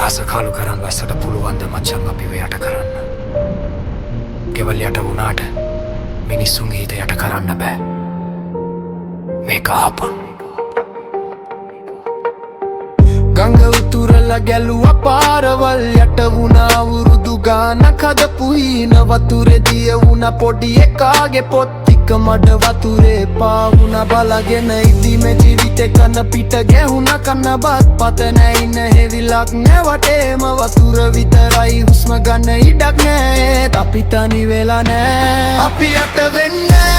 අහස කාලු කරන් වැස්සට පුළුවන්ද මච්චන් අපිව යට කරන්න. ගෙවල් යට වුණාට මිනිස්සුන්ගේ හිත යට කරන්න බෑ. මේක ආපන්. ගඟ උතුරල ගැලුව පාරවල් යට වුණා වුරුදු ගානක් හදපු හීන වතුරේ දිය වුණා පොඩි එකාගේ පොත් ටික මඩ වතුරේ පාවුණා බලගෙන ඉතිමේ ජීවිතේ කන පිට ගැහුණා කන බත් පත නැින හෙවිලක් නැවටේම වතුර විතරයි හුස්ම ගන්න ඉඩක් නෑ අපි තනි වෙලා නෑ අපි යට වෙන්නේ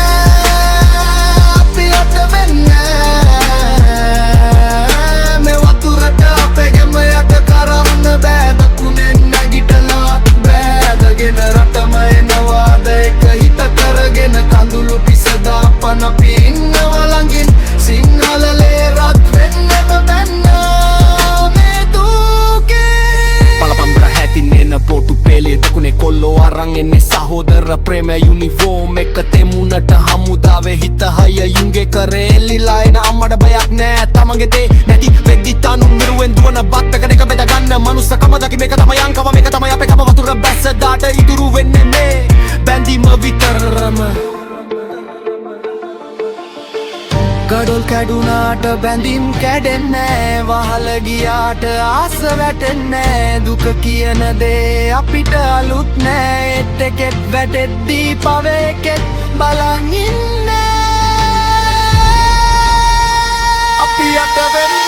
අපි යට වෙන්නේ මේ වතුරට අපේ ගෙම යට කරන්න බෑ දකුණෙන් නැගිටලා බෑදගෙන රටම එනවාද එක හිත කරගෙන කඳුළු පිස දාපන් අපි ඉන්නවා ළඟින් සිංහල ලේරත් වෙන්නම බැන්න මේ දුකේ පලපම්බර හැතින් එන බොටු පෙලේ දකුණේ කොල්ලෝ අරන් එන්නේ සහෝදර ප්‍රේම යුනිෆෝම් එක තෙමුණට හමුදාවේ හිත හය යුන්ගේ කරේ එල්ලිලා එන අම්මඩ බයක් නෑ තමන්ගේ දේ නැති වෙද්දි තනු මිරුවෙන් දුවන බත් එක දෙක බෙද ගන්න මනුස්සකම දකි මේක තමයි අංකව මේක තමයි අපේ කම වතුර බැස්ස දාට ඉතුරු වෙන්නේ මේ බැඳීම විතරම ගඩොල් කැඩුනාට බැඳීම් කැඩෙන්නේ වහල ගියාට ආස වැටෙන්නේ දුක කියන දේ අපිට අලුත් නෑ එත් එකෙත් වැටෙද්දී පවේකෙත් බලන් ඉන්නේ අපි යට වෙන්නේ